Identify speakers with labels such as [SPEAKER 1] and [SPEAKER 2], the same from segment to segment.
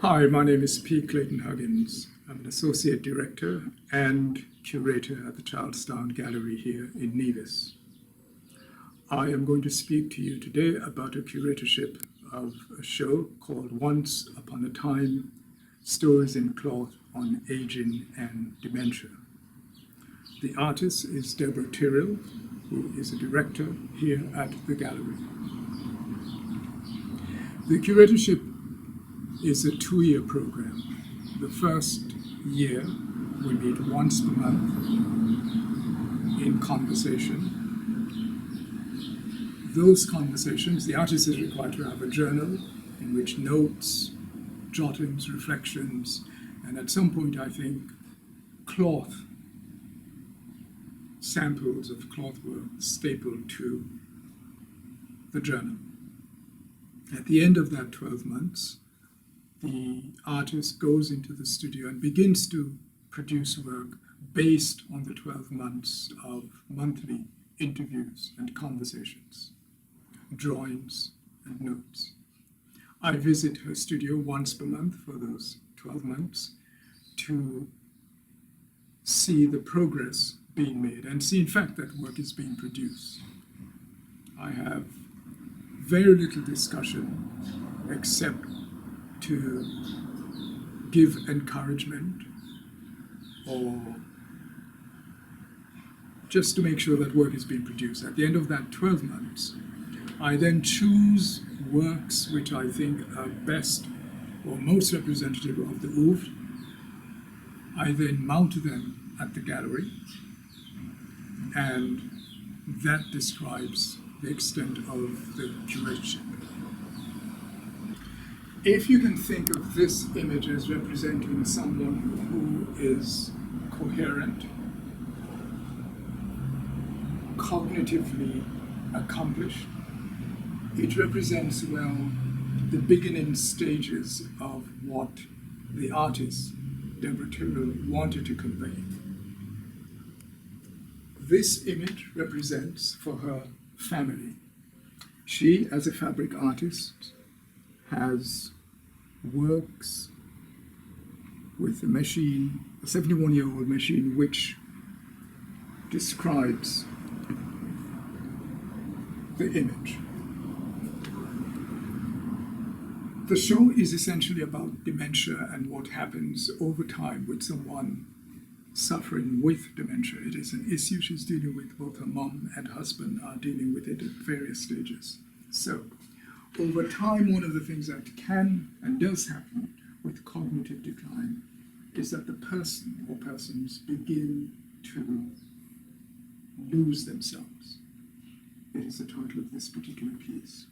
[SPEAKER 1] Hi, my name is P. Clayton Huggins. I'm an Associate Director and Curator at the Charlestown Gallery here in Nevis. I am going to speak to you today about a curatorship of a show called Once Upon a Time, Stories in Cloth on Aging and Dementia. The artist is Deborah Tyrell, who is a director here at the gallery. The curatorship is a 2-year program. The first year, we meet once per month in conversation. Those conversations, the artist is required to have a journal in which notes, jottings, reflections, and at some point, I think, cloth, samples of cloth were stapled to the journal. At the end of that 12 months, the artist goes into the studio and begins to produce work based on the 12 months of monthly interviews and conversations, drawings and notes. I visit her studio once per month for those 12 months to see the progress being made and see, in fact, that work is being produced. I have very little discussion except to give encouragement or just to make sure that work is being produced. At the end of that 12 months, I then choose works which I think are best or most representative of the oeuvre. I then mount them at the gallery, and that describes the extent of the curatorship. If you can think of this image as representing someone who is coherent, cognitively accomplished, it represents well the beginning stages of what the artist, Deborah Tyrell, wanted to convey. This image represents for her family. She, as a fabric artist, works with a machine, a 71-year-old machine, which describes the image. The show is essentially about dementia and what happens over time with someone suffering with dementia. It is an issue she's dealing with. Both her mom and husband are dealing with it at various stages. So, over time, one of the things that can and does happen with cognitive decline is that the person or persons begin to lose themselves. It is the title of this particular piece.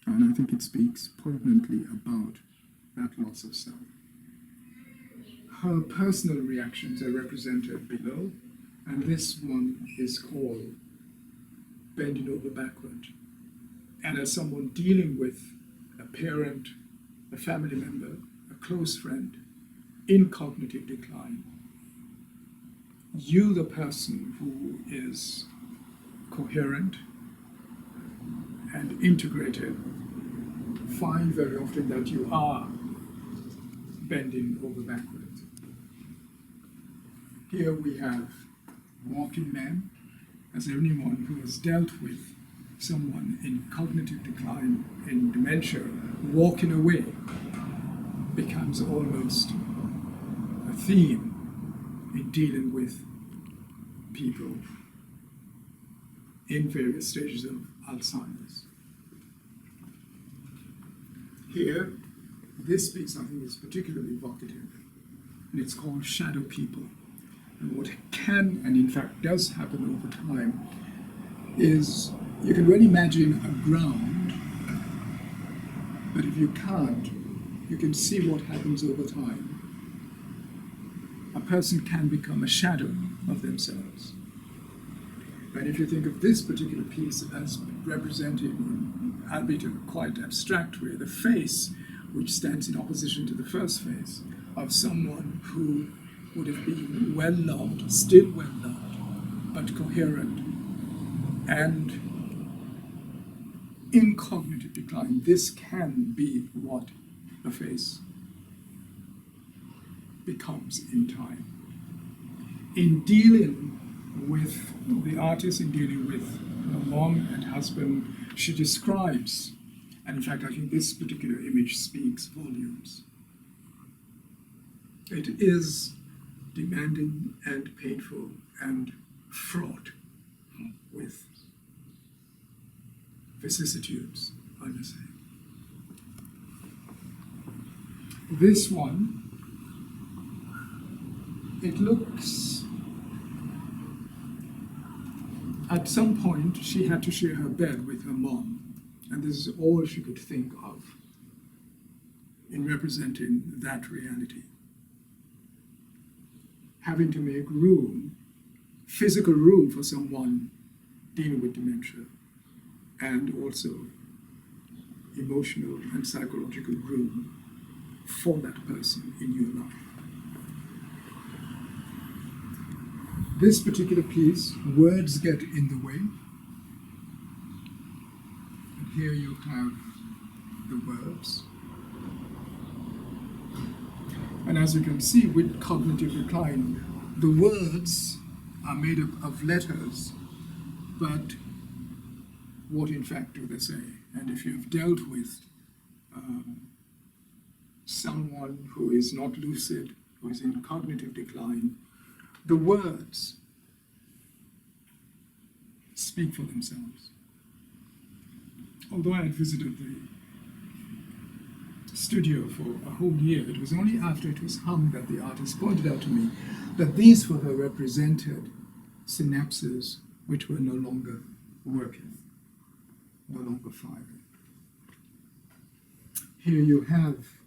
[SPEAKER 1] And I think it speaks poignantly about that loss of self. Her personal reactions are represented below, and this one is called Bending Over Backward. And as someone dealing with a parent, a family member, a close friend in cognitive decline, you, the person who is coherent and integrated, find very often that you are bending over backwards. Here we have walking men, as anyone who has dealt with someone in cognitive decline, in dementia, walking away becomes almost a theme in dealing with people in various stages of Alzheimer's. Here, this piece I think is particularly evocative, and it's called Shadow People. And what can, and in fact does happen over time, is you can really imagine a ground, but if you can't, you can see what happens over time. A person can become a shadow of themselves. And if you think of this particular piece as representing, albeit in a quite abstract way, the face, which stands in opposition to the first face, of someone who would have been well-loved, still well-loved, but coherent, and in cognitive decline, this can be what a face becomes in time. In dealing with the artist, in dealing with her mom and husband, she describes, and in fact I think this particular image speaks volumes. It is demanding and painful and fraught with vicissitudes, I must say. This one, it looks, at some point she had to share her bed with her mom, and this is all she could think of in representing that reality. Having to make room, physical room for someone dealing with dementia, and also emotional and psychological room for that person in your life. This particular piece, words get in the way. And here you have the words. And as you can see, with cognitive decline, the words are made up of letters, but what in fact do they say? And if you've dealt with someone who is not lucid, who is in cognitive decline, the words speak for themselves. Although I had visited the studio for a whole year, it was only after it was hung that the artist pointed out to me that these for her represented synapses which were no longer working, no longer firing. Here you have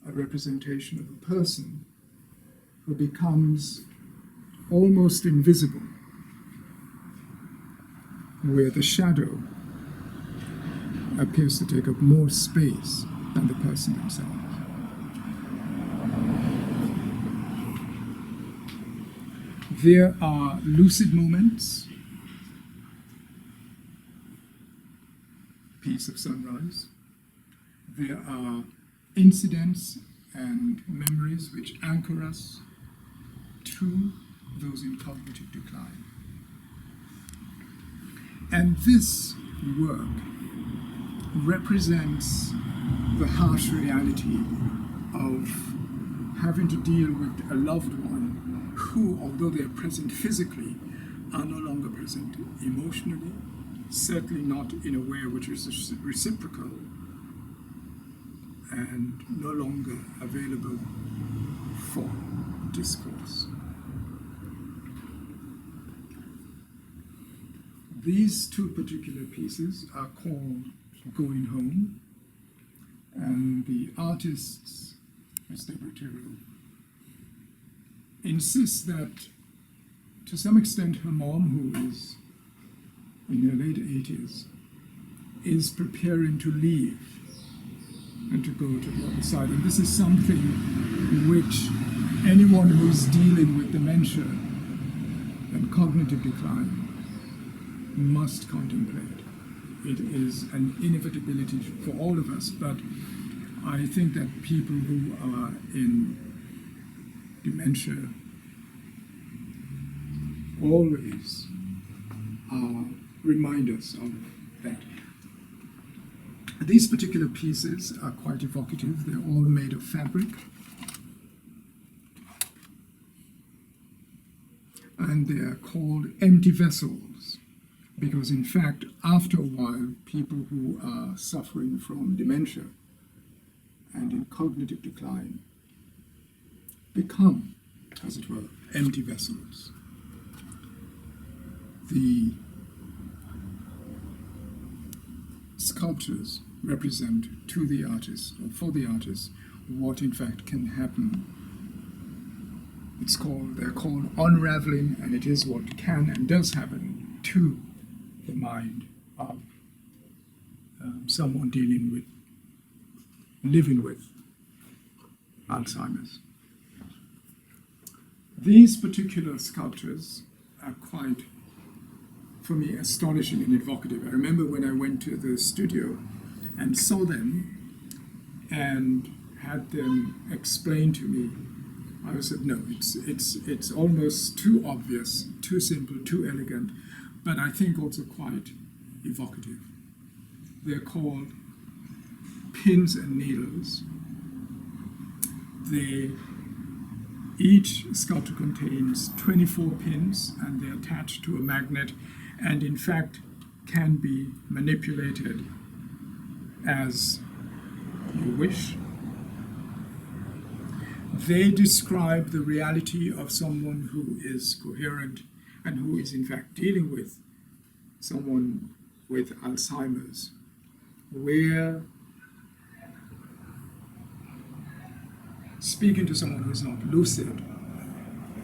[SPEAKER 1] a representation of a person who becomes almost invisible, where the shadow appears to take up more space than the person themselves. There are lucid moments, piece of sunrise. There are incidents and memories which anchor us to those in cognitive decline. And this work represents the harsh reality of having to deal with a loved one who, although they are present physically, are no longer present emotionally, certainly not in a way which is reciprocal, and no longer available for discourse. These two particular pieces are called Going Home, and the artists, Ms. Deborah Tyrell, insists that to some extent her mom, who is in her late 80s, is preparing to leave and to go to the other side. And this is something which anyone who's dealing with dementia and cognitive decline must contemplate. It is an inevitability for all of us, but I think that people who are in dementia always remind us of that. These particular pieces are quite evocative. They're all made of fabric. And they are called empty vessels, because in fact, after a while, people who are suffering from dementia and in cognitive decline become, as it were, empty vessels. The sculptures represent to the artist, or for the artist, what in fact can happen. They're called unraveling, and it is what can and does happen to the mind of someone living with Alzheimer's. These particular sculptures are quite, for me, astonishing and evocative. I remember when I went to the studio and saw them and had them explained to me, I said, no, it's almost too obvious, too simple, too elegant, but I think also quite evocative. They're called pins and needles. Each sculpture contains 24 pins, and they're attached to a magnet, and in fact can be manipulated as you wish. They describe the reality of someone who is coherent and who is in fact dealing with someone with Alzheimer's, where speaking to someone who is not lucid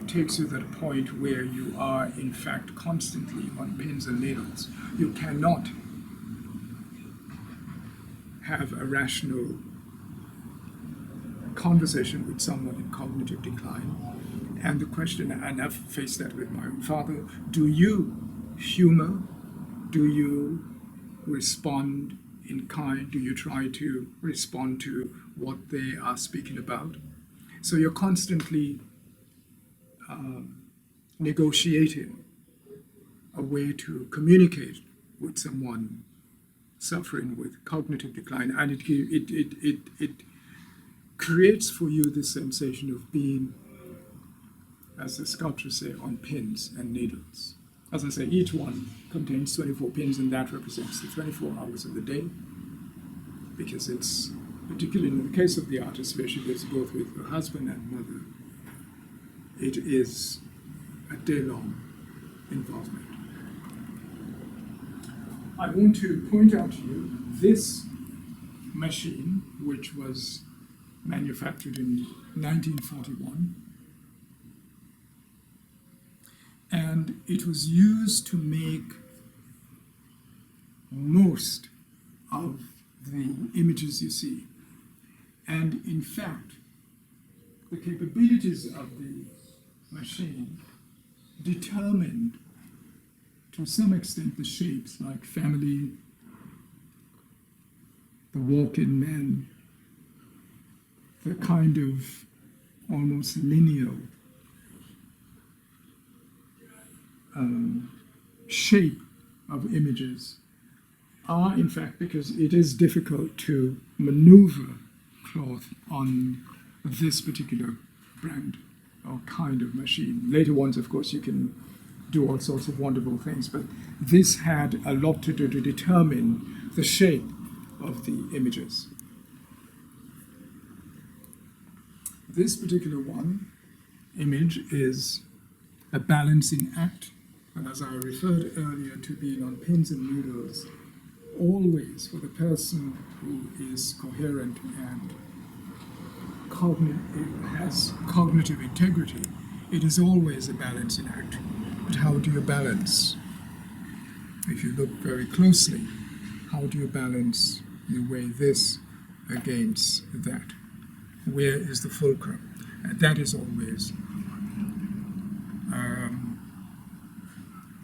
[SPEAKER 1] takes you to that point where you are in fact constantly on pins and needles. You cannot have a rational conversation with someone in cognitive decline. And the question, and I've faced that with my own father, do you humor? Do you respond in kind? Do you try to respond to what they are speaking about? So you're constantly negotiating a way to communicate with someone suffering with cognitive decline, and it creates for you this sensation of being, as the sculptures say, on pins and needles. As I say, each one contains 24 pins, and that represents the 24 hours of the day, because it's, particularly in the case of the artist, where she lives both with her husband and mother, it is a day-long involvement. I want to point out to you this machine, which was manufactured in 1941, and it was used to make most of the images you see. And in fact, the capabilities of the machine determined to some extent the shapes, like family, the walk-in man, the kind of almost linear shape of images are, in fact, because it is difficult to maneuver cloth on this particular brand or kind of machine. Later ones, of course, you can do all sorts of wonderful things, but this had a lot to do to determine the shape of the images. This particular image is a balancing act, and as I referred earlier to being on pins and needles, always for the person who is coherent and has cognitive integrity, it is always a balancing act. But how do you balance? If you look very closely, how do you balance? You weigh this against that. Where is the fulcrum? And that is always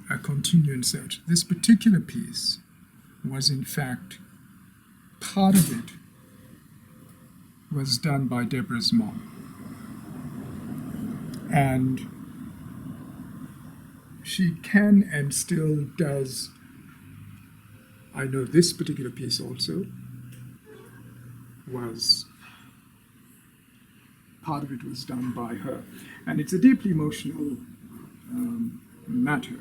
[SPEAKER 1] a continuing search. This particular piece was, in fact, part of it was done by Deborah's mom. And she can and still does, I know this particular piece also was, part of it was done by her. And it's a deeply emotional matter.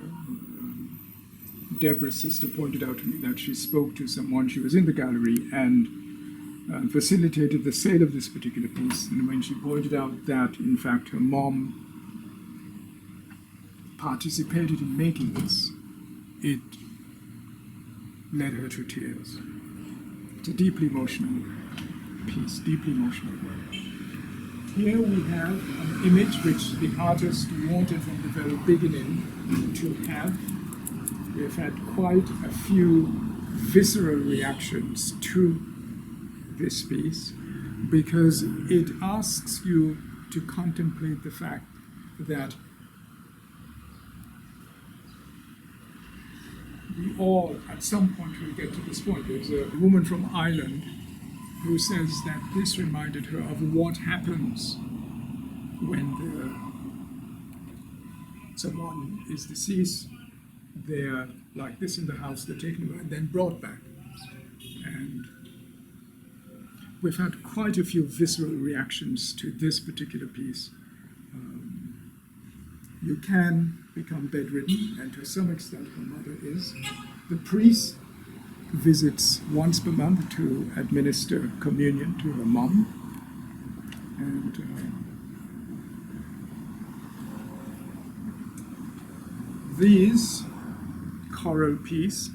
[SPEAKER 1] Deborah's sister pointed out to me that she spoke to someone, she was in the gallery, and facilitated the sale of this particular piece. And when she pointed out that, in fact, her mom participated in making this, it led her to tears. It's a deeply emotional piece, deeply emotional work. Here we have an image which the artist wanted from the very beginning to have. We've had quite a few visceral reactions to this piece because it asks you to contemplate the fact that we all, at some point, will get to this point. There's a woman from Ireland who says that this reminded her of what happens when someone is deceased. They're like this in the house, they're taken away and then brought back. And we've had quite a few visceral reactions to this particular piece. You can become bedridden, and to some extent her mother is. The priest visits once per month to administer communion to her mom. And these choral piece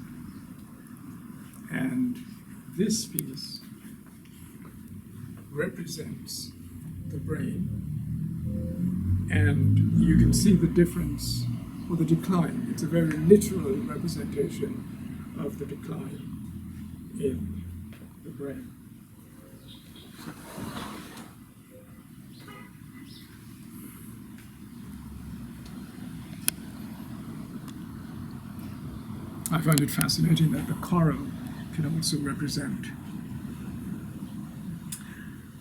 [SPEAKER 1] and this piece represents the brain, and you can see the difference or the decline. It's a very literal representation of the decline in the brain. I find it fascinating that the choral can also represent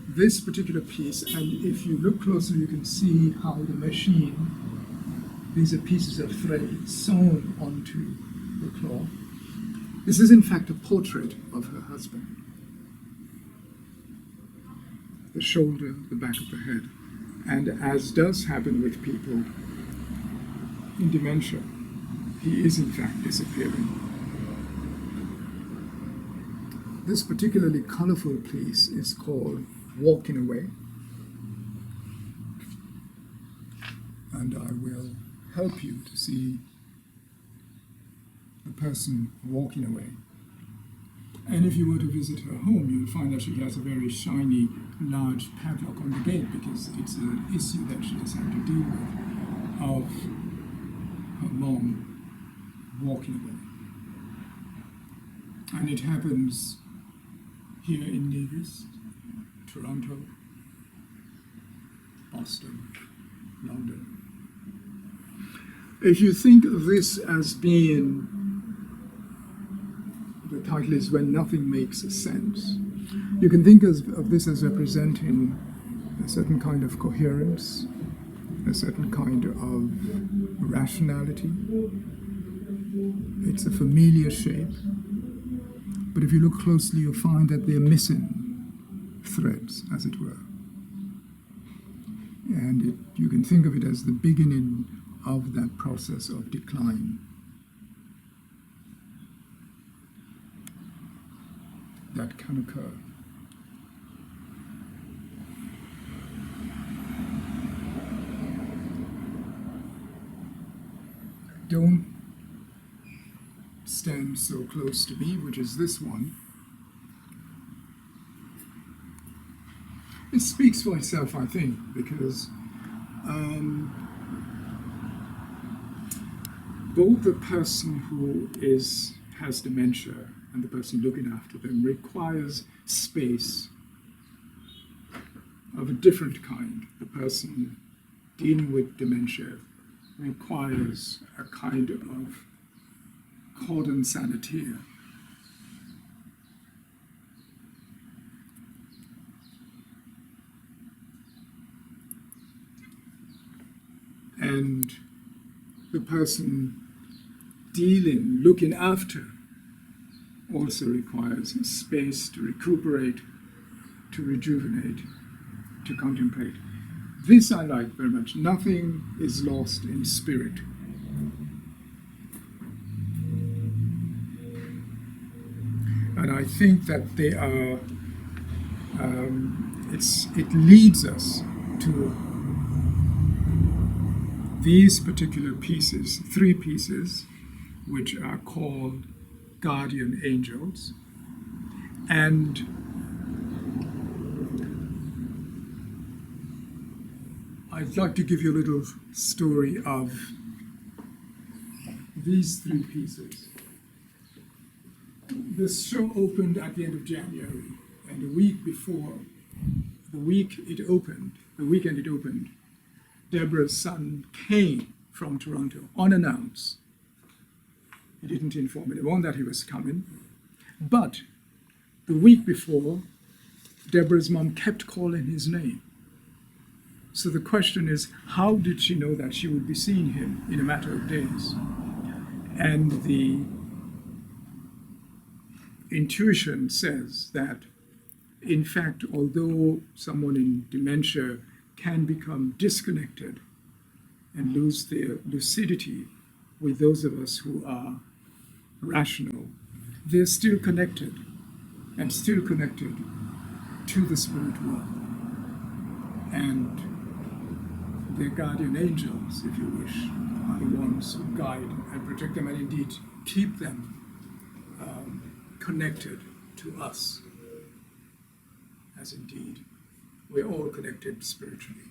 [SPEAKER 1] this particular piece, and if you look closely, you can see how the machine, these are pieces of thread sewn onto the cloth. This is in fact a portrait of her husband. The shoulder, the back of the head, and as does happen with people in dementia, he is in fact disappearing. This particularly colorful piece is called Walking Away, and I will help you to see the person walking away. And if you were to visit her home, you'll find that she has a very shiny, large padlock on the gate, because it's an issue that she has had to deal with of her mom walking away. And it happens here in Nevis, Toronto, Boston, London. If you think of this as being, the title is When Nothing Makes Sense, you can think of this as representing a certain kind of coherence, a certain kind of rationality. It's a familiar shape, but if you look closely, you'll find that they're missing threads, as it were. And you can think of it as the beginning of that process of decline that can occur. Don't stand so close to me, which is this one. It speaks for itself, I think, because both the person who has dementia and the person looking after them requires space of a different kind. The person dealing with dementia requires a kind of cordon sanitaire. And the person looking after, also requires space to recuperate, to rejuvenate, to contemplate. This I like very much. Nothing is lost in spirit. And I think that they are, it leads us to these particular pieces, 3 pieces, which are called guardian angels. And I'd like to give you a little story of these 3 pieces. This show opened at the end of January, and the week before, the weekend it opened, Deborah's son came from Toronto unannounced. He didn't inform anyone that he was coming, but the week before, Deborah's mom kept calling his name. So the question is, how did she know that she would be seeing him in a matter of days? And the intuition says that, in fact, although someone in dementia can become disconnected and lose their lucidity with those of us who are rational, they're still connected and still connected to the spirit world. And their guardian angels, if you wish, are the ones who guide and protect them and indeed keep them connected to us, as indeed we're all connected spiritually.